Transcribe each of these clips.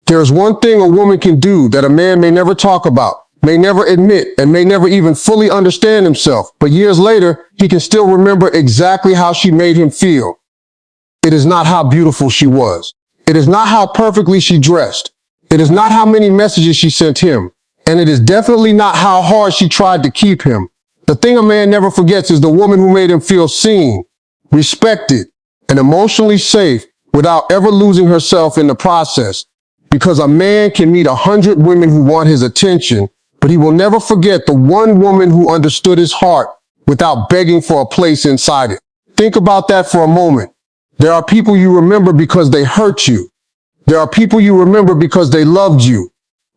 There is one thing a woman can do that a man may never talk about, may never admit, and may never even fully understand himself, but years later, he can still remember exactly how she made him feel. It is not how beautiful she was. It is not how perfectly she dressed. It is not how many messages she sent him. And it is definitely not how hard she tried to keep him. The thing a man never forgets is the woman who made him feel seen, respected, and emotionally safe without ever losing herself in the process. Because a man can meet 100 women who want his attention, but he will never forget the one woman who understood his heart without begging for a place inside it. Think about that for a moment. There are people you remember because they hurt you. There are people you remember because they loved you.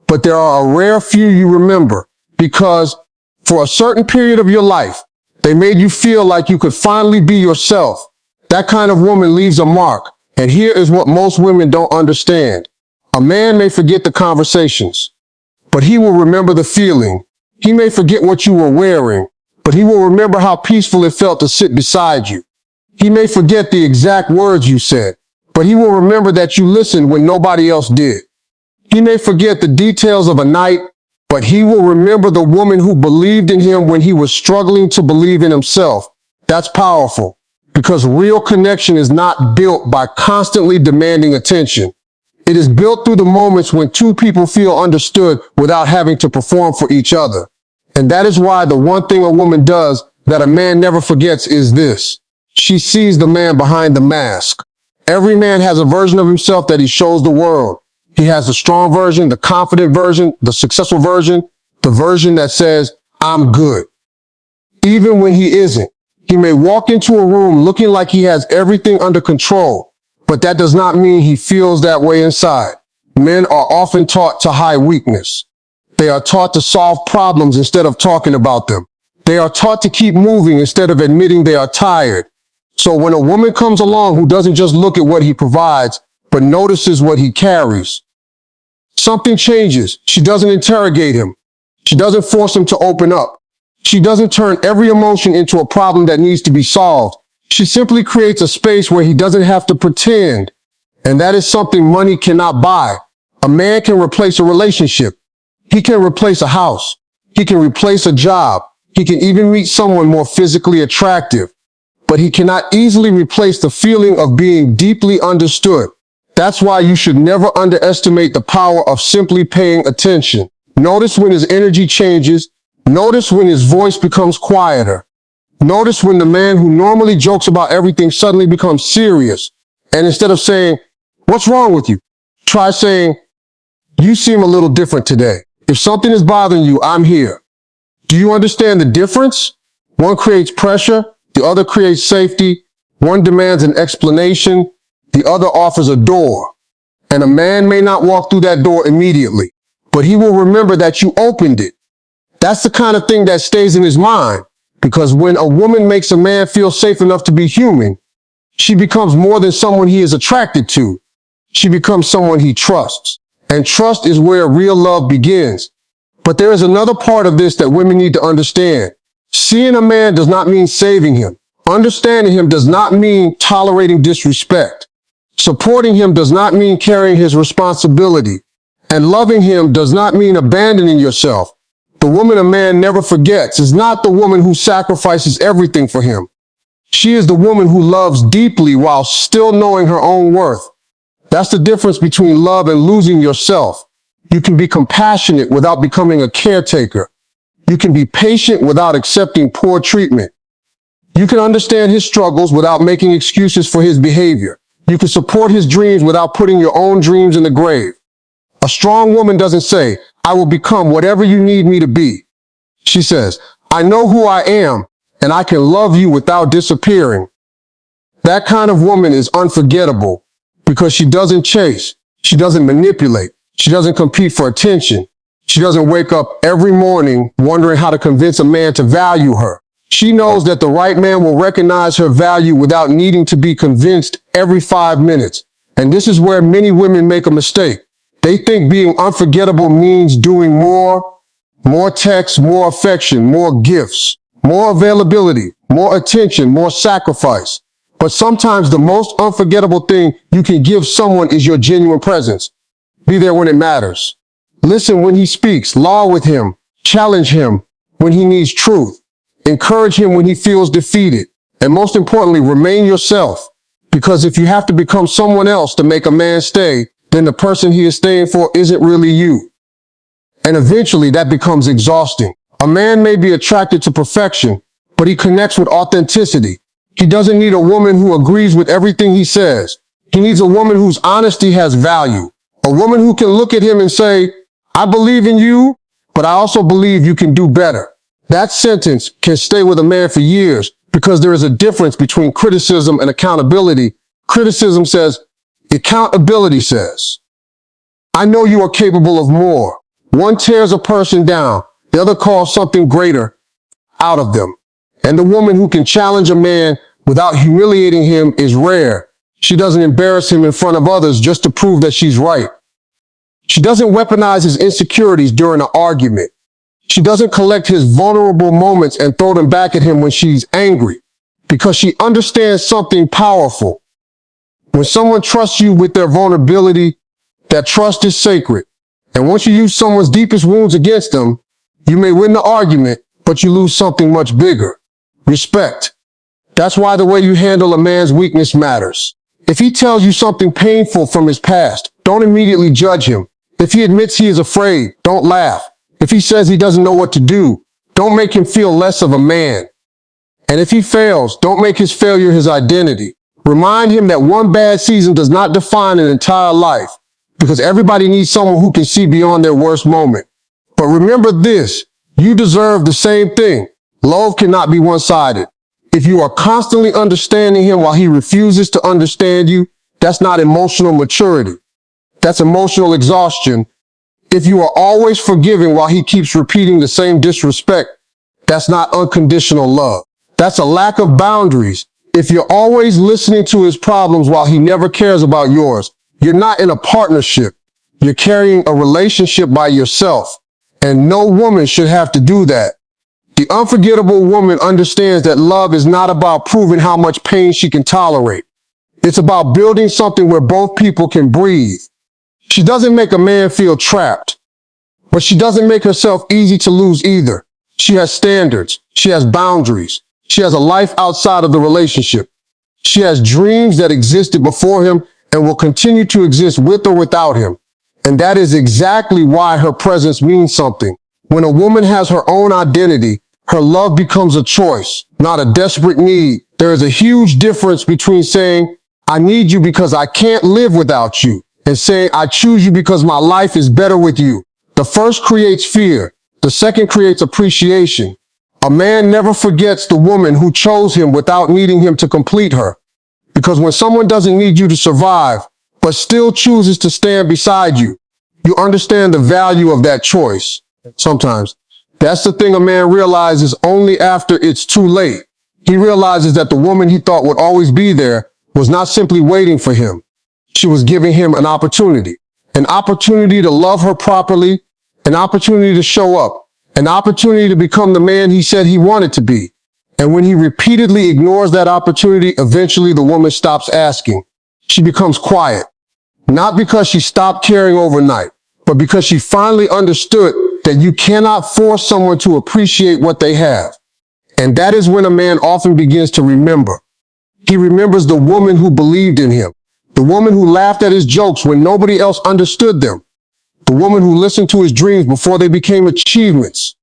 But there are a rare few you remember because for a certain period of your life, they made you feel like you could finally be yourself. That kind of woman leaves a mark. And here is what most women don't understand. A man may forget the conversations, but he will remember the feeling. He may forget what you were wearing, but he will remember how peaceful it felt to sit beside you. He may forget the exact words you said, but he will remember that you listened when nobody else did. He may forget the details of a night, but he will remember the woman who believed in him when he was struggling to believe in himself. That's powerful, because real connection is not built by constantly demanding attention. It is built through the moments when two people feel understood without having to perform for each other. And that is why the one thing a woman does that a man never forgets is this. She sees the man behind the mask. Every man has a version of himself that he shows the world. He has the strong version, the confident version, the successful version, the version that says, I'm good. Even when he isn't, he may walk into a room looking like he has everything under control, but that does not mean he feels that way inside. Men are often taught to hide weakness. They are taught to solve problems instead of talking about them. They are taught to keep moving instead of admitting they are tired. So when a woman comes along who doesn't just look at what he provides, but notices what he carries, something changes. She doesn't interrogate him. She doesn't force him to open up. She doesn't turn every emotion into a problem that needs to be solved. She simply creates a space where he doesn't have to pretend. And that is something money cannot buy. A man can replace a relationship. He can replace a house. He can replace a job. He can even meet someone more physically attractive. But he cannot easily replace the feeling of being deeply understood. That's why you should never underestimate the power of simply paying attention. Notice when his energy changes. Notice when his voice becomes quieter. Notice when the man who normally jokes about everything suddenly becomes serious. And instead of saying, what's wrong with you? Try saying, you seem a little different today. If something is bothering you, I'm here. Do you understand the difference? One creates pressure. The other creates safety. One demands an explanation. The other offers a door. And a man may not walk through that door immediately, but he will remember that you opened it. That's the kind of thing that stays in his mind, because when a woman makes a man feel safe enough to be human, she becomes more than someone he is attracted to. She becomes someone he trusts. And trust is where real love begins. But there is another part of this that women need to understand. Seeing a man does not mean saving him. Understanding him does not mean tolerating disrespect. Supporting him does not mean carrying his responsibility. And loving him does not mean abandoning yourself. The woman a man never forgets is not the woman who sacrifices everything for him. She is the woman who loves deeply while still knowing her own worth. That's the difference between love and losing yourself. You can be compassionate without becoming a caretaker. You can be patient without accepting poor treatment. You can understand his struggles without making excuses for his behavior. You can support his dreams without putting your own dreams in the grave. A strong woman doesn't say, I will become whatever you need me to be. She says, I know who I am, and I can love you without disappearing. That kind of woman is unforgettable because she doesn't chase. She doesn't manipulate. She doesn't compete for attention. She doesn't wake up every morning wondering how to convince a man to value her. She knows that the right man will recognize her value without needing to be convinced every 5 minutes. And this is where many women make a mistake. They think being unforgettable means doing more texts, more affection, more gifts, more availability, more attention, more sacrifice. But sometimes the most unforgettable thing you can give someone is your genuine presence. Be there when it matters. Listen when he speaks. Law with him. Challenge him when he needs truth. Encourage him when he feels defeated. And most importantly, remain yourself. Because if you have to become someone else to make a man stay, then the person he is staying for isn't really you. And eventually that becomes exhausting. A man may be attracted to perfection, but he connects with authenticity. He doesn't need a woman who agrees with everything he says. He needs a woman whose honesty has value. A woman who can look at him and say, I believe in you, but I also believe you can do better. That sentence can stay with a man for years because there is a difference between criticism and accountability. Criticism says, accountability says, I know you are capable of more. One tears a person down, the other calls something greater out of them. And the woman who can challenge a man without humiliating him is rare. She doesn't embarrass him in front of others just to prove that she's right. She doesn't weaponize his insecurities during an argument. She doesn't collect his vulnerable moments and throw them back at him when she's angry, because she understands something powerful. When someone trusts you with their vulnerability, that trust is sacred. And once you use someone's deepest wounds against them, you may win the argument, but you lose something much bigger. Respect. That's why the way you handle a man's weakness matters. If he tells you something painful from his past, don't immediately judge him. If he admits he is afraid, don't laugh. If he says he doesn't know what to do, don't make him feel less of a man. And if he fails, don't make his failure his identity. Remind him that one bad season does not define an entire life, because everybody needs someone who can see beyond their worst moment. But remember this, you deserve the same thing. Love cannot be one-sided. If you are constantly understanding him while he refuses to understand you, that's not emotional maturity. That's emotional exhaustion. If you are always forgiving while he keeps repeating the same disrespect, that's not unconditional love. That's a lack of boundaries. If you're always listening to his problems while he never cares about yours, you're not in a partnership. You're carrying a relationship by yourself. And no woman should have to do that. The unforgettable woman understands that love is not about proving how much pain she can tolerate. It's about building something where both people can breathe. She doesn't make a man feel trapped, but she doesn't make herself easy to lose either. She has standards. She has boundaries. She has a life outside of the relationship. She has dreams that existed before him and will continue to exist with or without him. And that is exactly why her presence means something. When a woman has her own identity, her love becomes a choice, not a desperate need. There is a huge difference between saying, I need you because I can't live without you, and saying, I choose you because my life is better with you. The first creates fear. The second creates appreciation. A man never forgets the woman who chose him without needing him to complete her. Because when someone doesn't need you to survive, but still chooses to stand beside you, you understand the value of that choice. Sometimes that's the thing a man realizes only after it's too late. He realizes that the woman he thought would always be there was not simply waiting for him. She was giving him an opportunity to love her properly, an opportunity to show up, an opportunity to become the man he said he wanted to be. And when he repeatedly ignores that opportunity, eventually the woman stops asking. She becomes quiet, not because she stopped caring overnight, but because she finally understood that you cannot force someone to appreciate what they have. And that is when a man often begins to remember. He remembers the woman who believed in him, the woman who laughed at his jokes when nobody else understood them, the woman who listened to his dreams before they became achievements,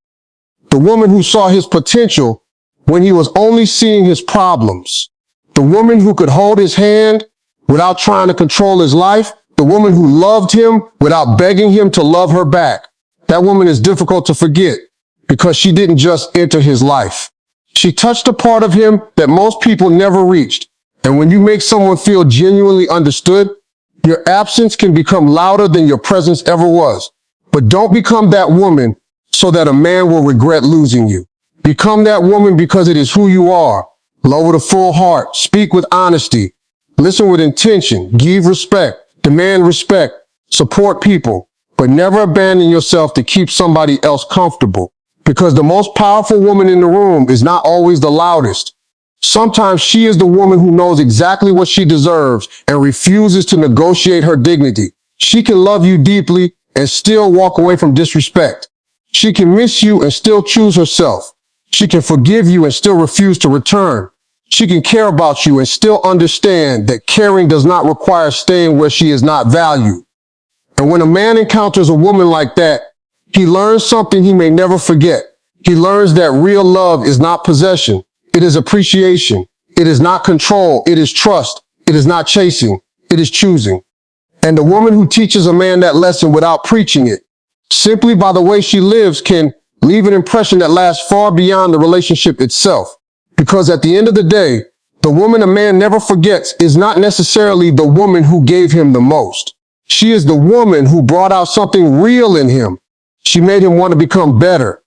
the woman who saw his potential when he was only seeing his problems, the woman who could hold his hand without trying to control his life, the woman who loved him without begging him to love her back. That woman is difficult to forget because she didn't just enter his life. She touched a part of him that most people never reached. And when you make someone feel genuinely understood, your absence can become louder than your presence ever was. But don't become that woman so that a man will regret losing you. Become that woman because it is who you are. Love with a full heart. Speak with honesty. Listen with intention. Give respect. Demand respect. Support people. But never abandon yourself to keep somebody else comfortable. Because the most powerful woman in the room is not always the loudest. Sometimes she is the woman who knows exactly what she deserves and refuses to negotiate her dignity. She can love you deeply and still walk away from disrespect. She can miss you and still choose herself. She can forgive you and still refuse to return. She can care about you and still understand that caring does not require staying where she is not valued. And when a man encounters a woman like that, he learns something he may never forget. He learns that real love is not possession. It is appreciation. It is not control. It is trust. It is not chasing. It is choosing. And the woman who teaches a man that lesson without preaching it, simply by the way she lives, can leave an impression that lasts far beyond the relationship itself. Because at the end of the day, the woman a man never forgets is not necessarily the woman who gave him the most. She is the woman who brought out something real in him. She made him want to become better.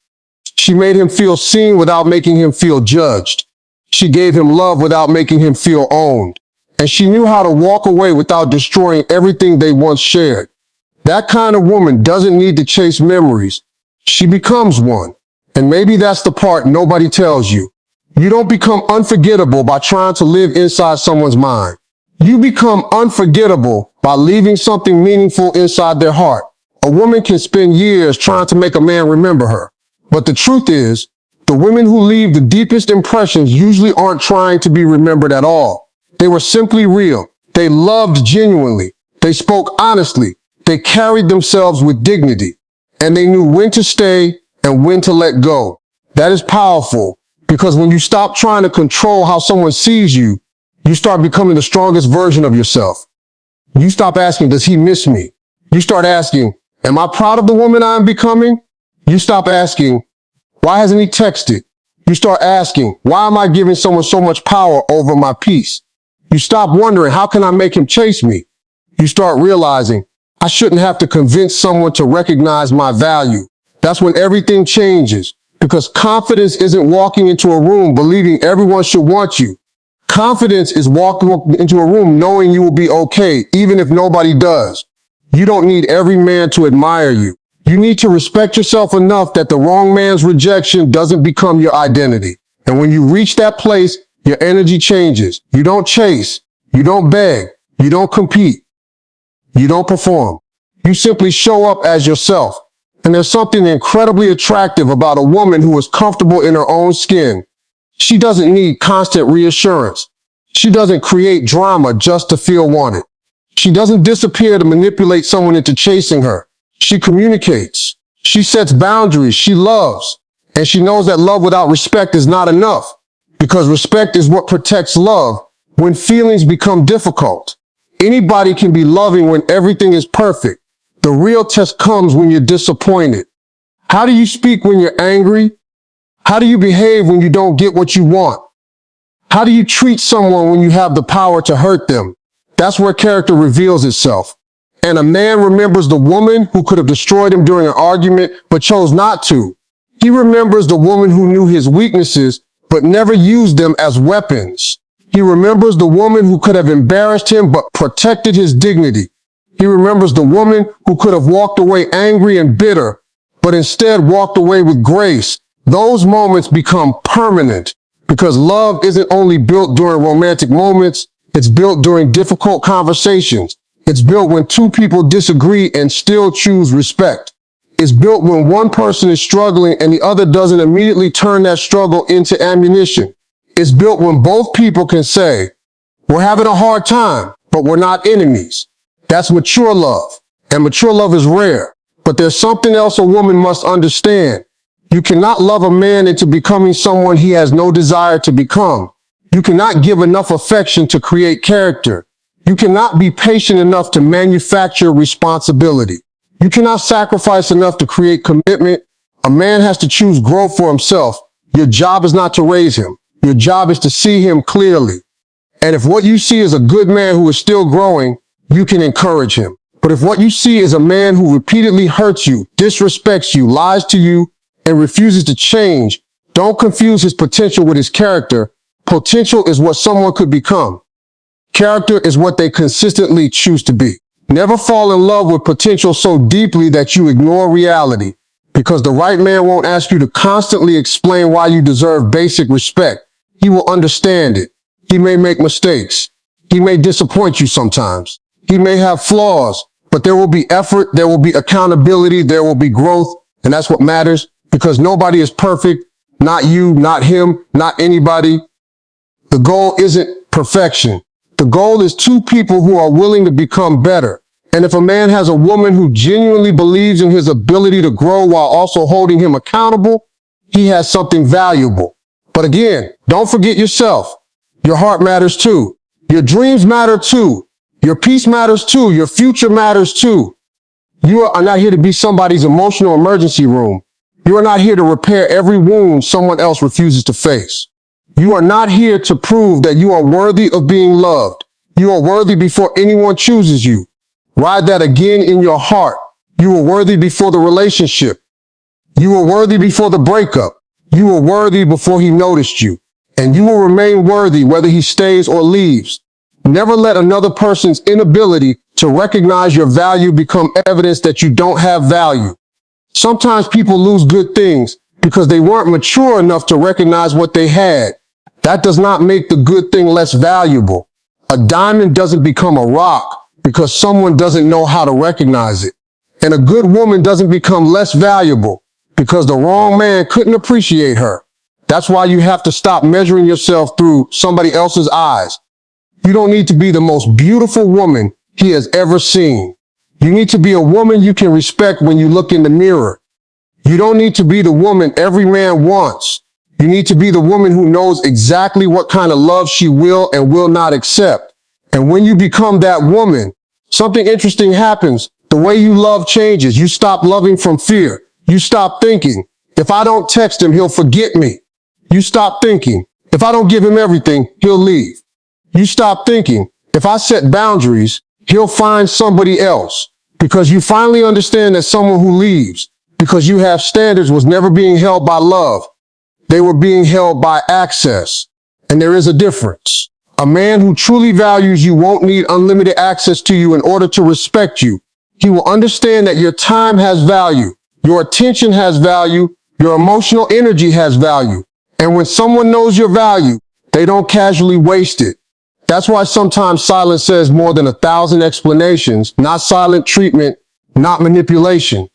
She made him feel seen without making him feel judged. She gave him love without making him feel owned. And she knew how to walk away without destroying everything they once shared. That kind of woman doesn't need to chase memories. She becomes one. And maybe that's the part nobody tells you. You don't become unforgettable by trying to live inside someone's mind. You become unforgettable by leaving something meaningful inside their heart. A woman can spend years trying to make a man remember her. But the truth is, the women who leave the deepest impressions usually aren't trying to be remembered at all. They were simply real. They loved genuinely. They spoke honestly. They carried themselves with dignity. And they knew when to stay and when to let go. That is powerful, because when you stop trying to control how someone sees you, you start becoming the strongest version of yourself. You stop asking, does he miss me? You start asking, am I proud of the woman I'm becoming? You stop asking, why hasn't he texted? You start asking, why am I giving someone so much power over my peace? You stop wondering, how can I make him chase me? You start realizing, I shouldn't have to convince someone to recognize my value. That's when everything changes, because confidence isn't walking into a room believing everyone should want you. Confidence is walking into a room knowing you will be okay, even if nobody does. You don't need every man to admire you. You need to respect yourself enough that the wrong man's rejection doesn't become your identity. And when you reach that place, your energy changes. You don't chase. You don't beg. You don't compete. You don't perform. You simply show up as yourself. And there's something incredibly attractive about a woman who is comfortable in her own skin. She doesn't need constant reassurance. She doesn't create drama just to feel wanted. She doesn't disappear to manipulate someone into chasing her. She communicates. She sets boundaries. She loves. And she knows that love without respect is not enough, because respect is what protects love when feelings become difficult. Anybody can be loving when everything is perfect. The real test comes when you're disappointed. How do you speak when you're angry? How do you behave when you don't get what you want? How do you treat someone when you have the power to hurt them? That's where character reveals itself. And a man remembers the woman who could have destroyed him during an argument but chose not to. He remembers the woman who knew his weaknesses but never used them as weapons. He remembers the woman who could have embarrassed him but protected his dignity. He remembers the woman who could have walked away angry and bitter, but instead walked away with grace. Those moments become permanent, because love isn't only built during romantic moments, it's built during difficult conversations. It's built when two people disagree and still choose respect. It's built when one person is struggling and the other doesn't immediately turn that struggle into ammunition. It's built when both people can say, we're having a hard time, but we're not enemies. That's mature love. And mature love is rare. But there's something else a woman must understand. You cannot love a man into becoming someone he has no desire to become. You cannot give enough affection to create character. You cannot be patient enough to manufacture responsibility. You cannot sacrifice enough to create commitment. A man has to choose growth for himself. Your job is not to raise him. Your job is to see him clearly. And if what you see is a good man who is still growing, you can encourage him. But if what you see is a man who repeatedly hurts you, disrespects you, lies to you, and refuses to change, don't confuse his potential with his character. Potential is what someone could become. Character is what they consistently choose to be. Never fall in love with potential so deeply that you ignore reality, because the right man won't ask you to constantly explain why you deserve basic respect. He will understand it. He may make mistakes. He may disappoint you sometimes. He may have flaws, But there will be effort, there will be accountability, there will be growth, and that's what matters, because nobody is perfect, not you, not him, not anybody. The goal isn't perfection. The goal is two people who are willing to become better. And if a man has a woman who genuinely believes in his ability to grow while also holding him accountable, he has something valuable. But again, don't forget yourself. Your heart matters too. Your dreams matter too. Your peace matters too. Your future matters too. You are not here to be somebody's emotional emergency room. You are not here to repair every wound someone else refuses to face. You are not here to prove that you are worthy of being loved. You are worthy before anyone chooses you. Ride that again in your heart. You were worthy before the relationship. You were worthy before the breakup. You were worthy before he noticed you. And you will remain worthy whether he stays or leaves. Never let another person's inability to recognize your value become evidence that you don't have value. Sometimes people lose good things because they weren't mature enough to recognize what they had. That does not make the good thing less valuable. A diamond doesn't become a rock because someone doesn't know how to recognize it. And a good woman doesn't become less valuable because the wrong man couldn't appreciate her. That's why you have to stop measuring yourself through somebody else's eyes. You don't need to be the most beautiful woman he has ever seen. You need to be a woman you can respect when you look in the mirror. You don't need to be the woman every man wants. You need to be the woman who knows exactly what kind of love she will and will not accept. And when you become that woman, something interesting happens. The way you love changes. You stop loving from fear. You stop thinking, if I don't text him, he'll forget me. You stop thinking, if I don't give him everything, he'll leave. You stop thinking, if I set boundaries, he'll find somebody else. Because you finally understand that someone who leaves because you have standards was never being held by love. They were being held by access. And there is a difference. A man who truly values you won't need unlimited access to you in order to respect you. He will understand that your time has value. Your attention has value. Your emotional energy has value. And when someone knows your value, they don't casually waste it. That's why sometimes silence says more than 1,000 explanations, not silent treatment, not manipulation.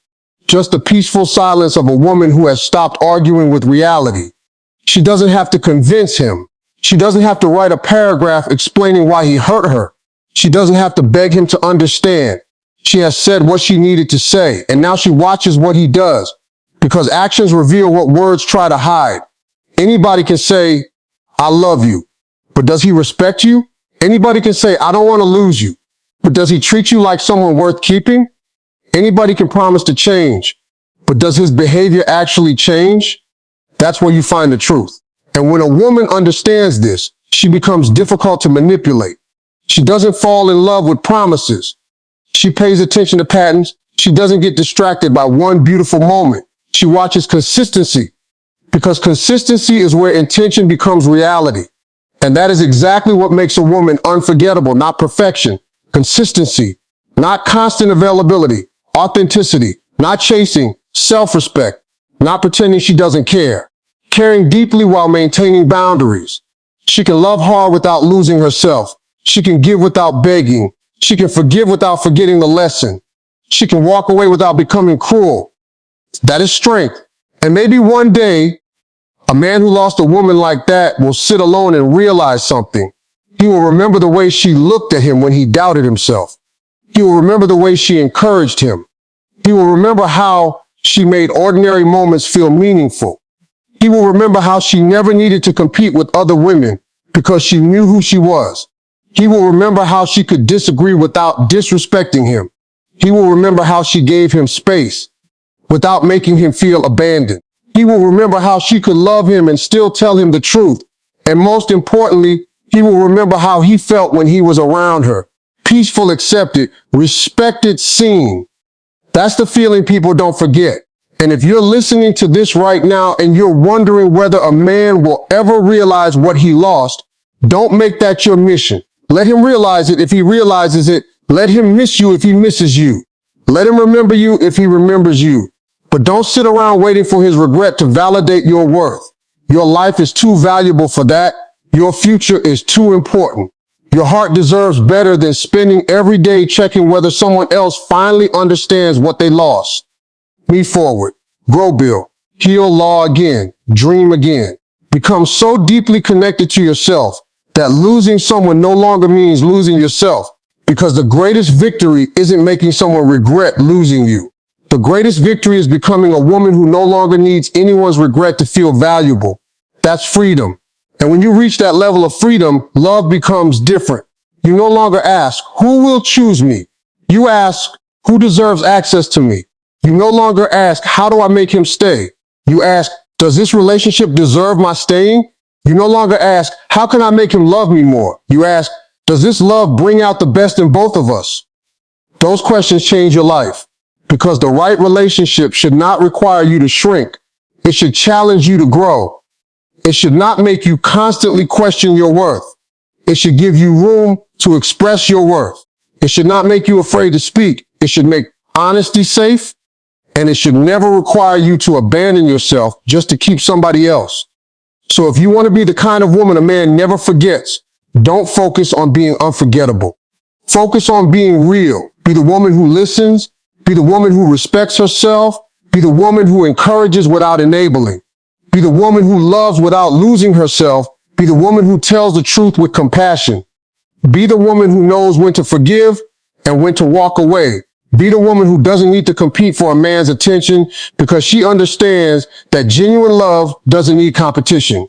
Just the peaceful silence of a woman who has stopped arguing with reality. She doesn't have to convince him. She doesn't have to write a paragraph explaining why he hurt her. She doesn't have to beg him to understand. She has said what she needed to say, and now she watches what he does, because actions reveal what words try to hide. Anybody can say, I love you. But does he respect you? Anybody can say, I don't want to lose you. But does he treat you like someone worth keeping? Anybody can promise to change. But does his behavior actually change? That's where you find the truth. And when a woman understands this, she becomes difficult to manipulate. She doesn't fall in love with promises. She pays attention to patterns. She doesn't get distracted by one beautiful moment. She watches consistency. Because consistency is where intention becomes reality. And that is exactly what makes a woman unforgettable, not perfection. Consistency, not constant availability. Authenticity, not chasing. Self-respect, not pretending she doesn't care. Caring deeply while maintaining boundaries. She can love hard without losing herself. She can give without begging. She can forgive without forgetting the lesson. She can walk away without becoming cruel. That is strength. And maybe one day, a man who lost a woman like that will sit alone and realize something. He will remember the way she looked at him when he doubted himself. He will remember the way she encouraged him. He will remember how she made ordinary moments feel meaningful. He will remember how she never needed to compete with other women because she knew who she was. He will remember how she could disagree without disrespecting him. He will remember how she gave him space without making him feel abandoned. He will remember how she could love him and still tell him the truth. And most importantly, he will remember how he felt when he was around her. Peaceful, accepted, respected, seen. That's the feeling people don't forget. And if you're listening to this right now and you're wondering whether a man will ever realize what he lost, don't make that your mission. Let him realize it if he realizes it. Let him miss you if he misses you. Let him remember you if he remembers you. But don't sit around waiting for his regret to validate your worth. Your life is too valuable for that. Your future is too important. Your heart deserves better than spending every day checking whether someone else finally understands what they lost. Move forward. Grow, build. Heal, law again. Dream again. Become so deeply connected to yourself that losing someone no longer means losing yourself, because the greatest victory isn't making someone regret losing you. The greatest victory is becoming a woman who no longer needs anyone's regret to feel valuable. That's freedom. And when you reach that level of freedom, love becomes different. You no longer ask, who will choose me? You ask, who deserves access to me? You no longer ask, how do I make him stay? You ask, does this relationship deserve my staying? You no longer ask, how can I make him love me more? You ask, does this love bring out the best in both of us? Those questions change your life, because the right relationship should not require you to shrink. It should challenge you to grow. It should not make you constantly question your worth. It should give you room to express your worth. It should not make you afraid to speak. It should make honesty safe, and it should never require you to abandon yourself just to keep somebody else. So if you want to be the kind of woman a man never forgets, don't focus on being unforgettable. Focus on being real. Be the woman who listens. Be the woman who respects herself. Be the woman who encourages without enabling. Be the woman who loves without losing herself. Be the woman who tells the truth with compassion. Be the woman who knows when to forgive and when to walk away. Be the woman who doesn't need to compete for a man's attention, because she understands that genuine love doesn't need competition.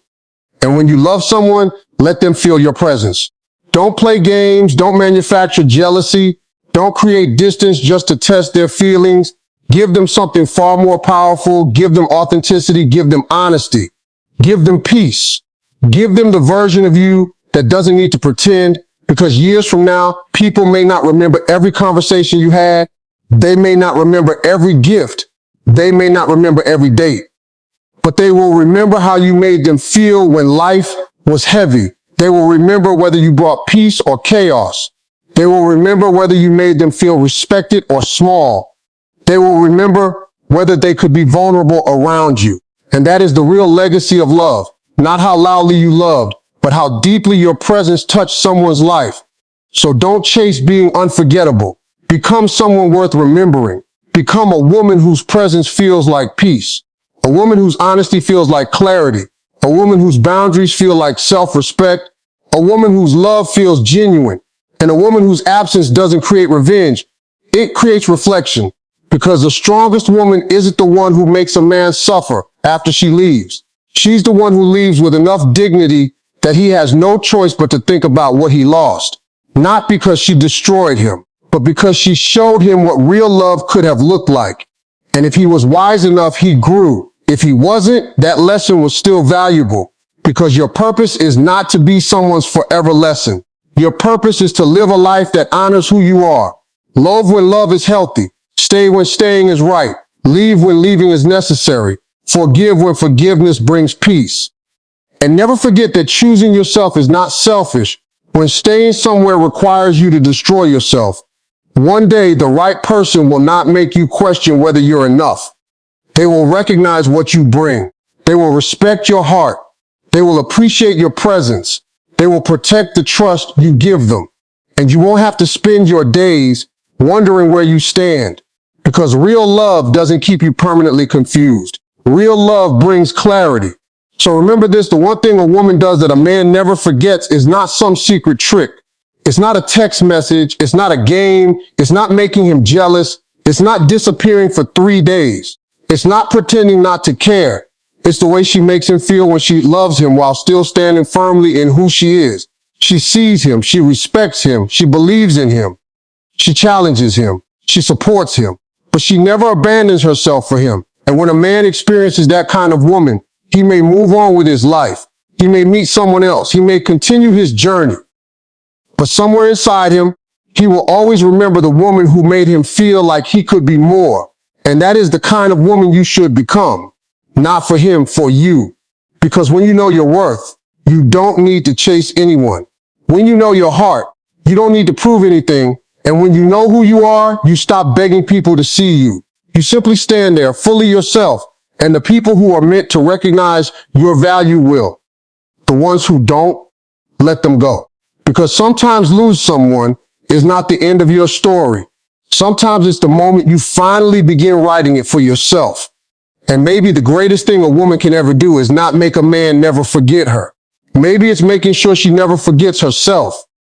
And when you love someone, let them feel your presence. Don't play games. Don't manufacture jealousy. Don't create distance just to test their feelings. Give them something far more powerful. Give them authenticity. Give them honesty. Give them peace. Give them the version of you that doesn't need to pretend, because years from now, people may not remember every conversation you had. They may not remember every gift. They may not remember every date, but they will remember how you made them feel when life was heavy. They will remember whether you brought peace or chaos. They will remember whether you made them feel respected or small. They will remember whether they could be vulnerable around you. And that is the real legacy of love. Not how loudly you loved, but how deeply your presence touched someone's life. So don't chase being unforgettable. Become someone worth remembering. Become a woman whose presence feels like peace. A woman whose honesty feels like clarity. A woman whose boundaries feel like self-respect. A woman whose love feels genuine. And a woman whose absence doesn't create revenge. It creates reflection. Because the strongest woman isn't the one who makes a man suffer after she leaves. She's the one who leaves with enough dignity that he has no choice but to think about what he lost. Not because she destroyed him, but because she showed him what real love could have looked like. And if he was wise enough, he grew. If he wasn't, that lesson was still valuable, because your purpose is not to be someone's forever lesson. Your purpose is to live a life that honors who you are. Love when love is healthy. Stay when staying is right. Leave when leaving is necessary. Forgive when forgiveness brings peace. And never forget that choosing yourself is not selfish. When staying somewhere requires you to destroy yourself, one day the right person will not make you question whether you're enough. They will recognize what you bring. They will respect your heart. They will appreciate your presence. They will protect the trust you give them. And you won't have to spend your days wondering where you stand, because real love doesn't keep you permanently confused. Real love brings clarity. So remember this, the one thing a woman does that a man never forgets is not some secret trick. It's not a text message. It's not a game. It's not making him jealous. It's not disappearing for 3 days. It's not pretending not to care. It's the way she makes him feel when she loves him while still standing firmly in who she is. She sees him. She respects him. She believes in him. She challenges him. She supports him. But she never abandons herself for him. And when a man experiences that kind of woman, he may move on with his life. He may meet someone else. He may continue his journey. But somewhere inside him, he will always remember the woman who made him feel like he could be more. And that is the kind of woman you should become. Not for him, for you. Because when you know your worth, you don't need to chase anyone. When you know your heart, you don't need to prove anything. And when you know who you are, you stop begging people to see you. You simply stand there fully yourself, and the people who are meant to recognize your value will. The ones who don't, let them go. Because sometimes lose someone is not the end of your story. Sometimes it's the moment you finally begin writing it for yourself. And maybe the greatest thing a woman can ever do is not make a man never forget her. Maybe it's making sure she never forgets herself.